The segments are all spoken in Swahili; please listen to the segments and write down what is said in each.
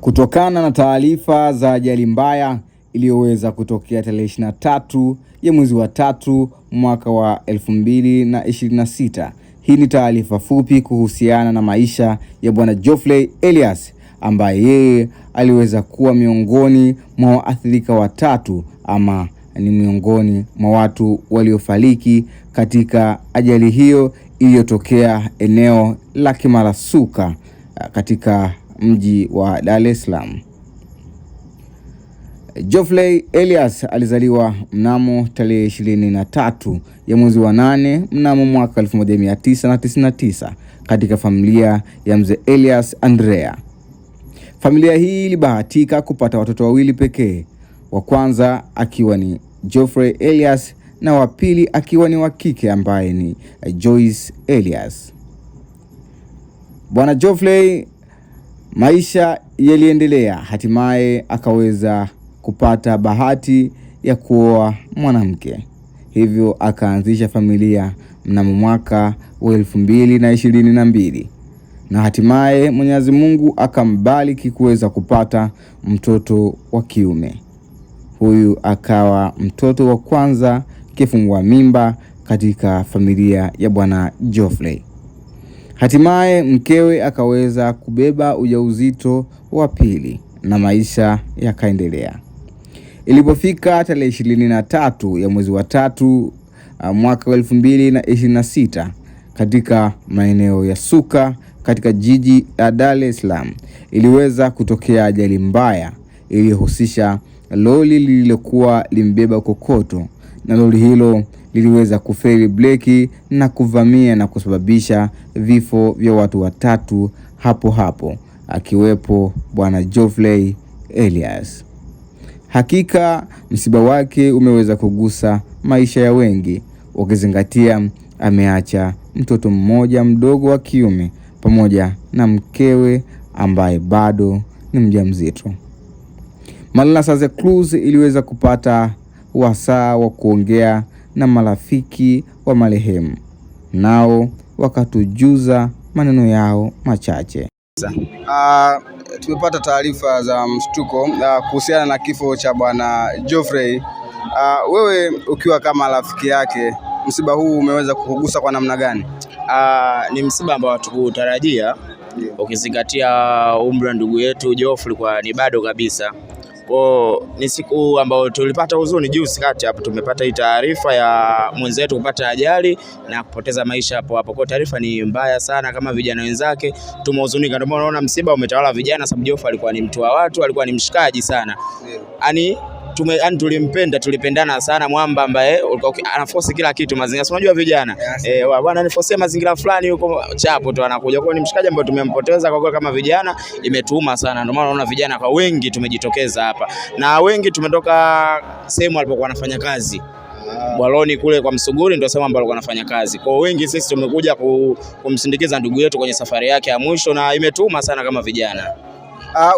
Kutokana na taarifa za ajali mbaya iliyoweza kutokea tarehe 23 ya mwezi wa 3 mwaka wa 2026. Hii ni taarifa fupi kuhusiana na maisha ya Bwana Geoffrey Elias, ambaye yeye aliweza kuwa miongoni mwa waathirika watatu, ama ni miongoni mwa watu waliofariki katika ajali hiyo iliyotokea eneo la Kimarasuka katika mji wa Dar es Salaam. Geoffrey Elias alizaliwa mnamo tarehe 23 ya mwezi wa 8 mnamo mwaka 1999 katika familia ya mzee Elias Andrea. Familia hii ilibahatika kupata watoto wawili pekee, wa kwanza akiwa ni Geoffrey Elias na wa pili akiwa ni wa kike ambaye ni Joyce Elias. Bwana Geoffrey, maisha yaliendelea, hatimaye akaweza kupata bahati ya kuoa mwanamke, hivyo akaanzisha familia mnamo mwaka wa 2022 na hatimaye Mwenyezi Mungu akambariki kuweza kupata mtoto wa kiume. Huyu akawa mtoto wa kwanza kifungua mimba katika familia ya Bwana Geoffrey. Hatimaye mkewe akaweza kubeba ujauzito wa pili na maisha yakaendelea. Ilipofika tarehe 23 ya mwezi wa 3 mwaka wa 2026 katika maeneo ya Suka katika jiji la Dar es Salaam, iliweza kutokea ajali mbaya iliyohusisha lori lililokuwa limbeba kokoto, na lori hilo liliweza kufeli breki na kuvamia na kusababisha vifo vya watu watatu hapo hapo, akiwepo Bwana Geoffrey Elias. Hakika msiba wake umeweza kugusa maisha ya wengi, ukizingatia ameacha mtoto mmoja mdogo wa kiume pamoja na mkewe ambaye bado ni mjamzito. Malala Saze Cruise iliweza kupata wasaa wa kuongea na marafiki wa marehemu, nao wakatujuza maneno yao machache. Tumepata taarifa za mshtuko kuhusiana na kifo cha Bwana Geoffrey. Wewe ukiwa kama rafiki yake, msiba huu umeweza kukugusa kwa namna gani? Ni msiba ambao hatukutarajia, ukizingatia umri wa ndugu yetu Geoffrey kwa ni bado kabisa. Kwa ni siku ambayo tulipata huzuni juzi kati hapo, tumepata hii taarifa ya mwenzetu kupata ajali na kupoteza maisha hapo hapo. Kwa taarifa ni mbaya sana, kama vijana wenzake tumehuzunika. Ndio maana unaona msiba umetawala vijana, sababu Geoffrey alikuwa ni mtu wa watu, alikuwa ni mshikaji sana. Yaani tulimpenda, tulipendana sana, mwamba ambaye anaforce kila kitu mazingira. Unajua vijana bwana aniforce mazingira fulani huko chapo tu anakuja. Kwa ni mshikaji ambaye tumempoteza kwa kama vijana, imetuuma sana. Ndio maana unaona vijana kwa wengi tumejitokeza hapa, na wengi tumetoka sehemu alipokuwa anafanya kazi Bwaloni kule kwa Msuguri, ndio sehemu ambapo alikuwa anafanya kazi. Kwa wengi sisi tumekuja kumsindikiza ndugu yetu kwenye safari yake ya mwisho, na imetuuma sana kama vijana.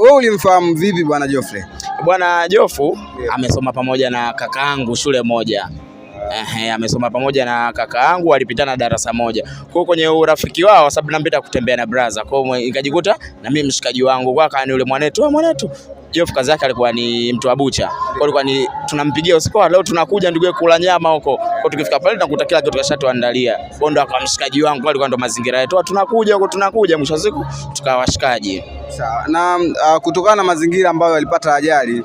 Wewe ulimfahamu vipi Bwana Geoffrey? Bwana Geoffrey amesoma pamoja na kakaangu shule moja. Amesoma pamoja na kakaangu, walipitana darasa moja. Kwa kwenye urafiki wao, sababu nampenda kutembea na brother, kwa hiyo nikajikuta na mimi mshikaji wangu kwa kani yule mwanetu. Geoffrey kazi yake alikuwa ni mtu wa bucha. Kwa alikuwa ni tunampigia usiku, leo tunakuja ndugu yetu kula nyama huko. Kwa tukifika pale tunakuta kila kitu kashatuandalia. Kwa ndo akamshikaji wangu, alikuwa ndo mazingira yetu. Tunakuja huko, mwisho wa siku tukawa washikaji. Sawa. Na kutokana na mazingira ambayo alipata ajali,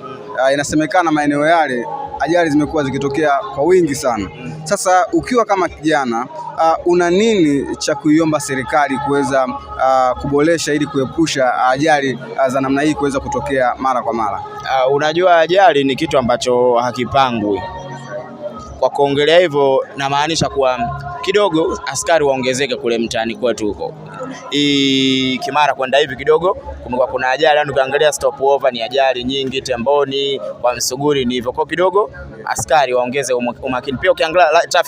inasemekana maeneo yale ajali zimekuwa zikitokea kwa wingi sana. Sasa ukiwa kama kijana, una nini cha kuiomba serikali kuweza kuboresha ili kuepusha ajali za namna hii kuweza kutokea mara kwa mara? Unajua ajali ni kitu ambacho hakipangwi. Kwa kuongelea hivyo na maanisha kuwa kidogo askari waongezeke kule mtaani kwetu huko. Kimara kwenda hivi kidogo kumekuwa kuna ajali, yani ukiangalia stop over ni ajali nyingi, Temboni kwa Msuguri ni hivyo. Kwa kidogo askari waongeze umakini. Pia ukiangalia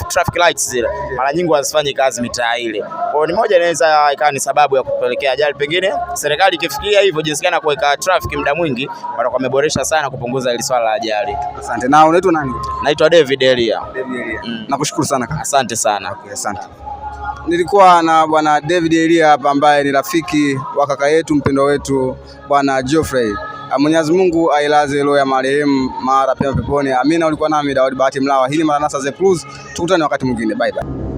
traffic lights zile mara nyingi hazifanyi kazi mitaa ile. Kwa ni moja inaweza ikawa ni sababu ya kupelekea ajali. Pengine serikali ikifikiria hivyo jinsi gani kuweka traffic muda mwingi, watakuwa wameboresha sana kupunguza ile swala la ajali. Asante. Na unaitwa nani? Naitwa David Elia. Nakushukuru sana kaka. Asante sana. Okay, asante. nilikuwa na bwana David Elia hapa ambaye ni rafiki wa kaka yetu mpendwa wetu bwana Geoffrey. Mwenyezi Mungu ailaze roho ya marehemu mara pema peponi. Amina. Ulikuwa nami Daudi Bahati Mlawa. Hili Maranatha The Cruise. Tukutane wakati mwingine. Bye bye.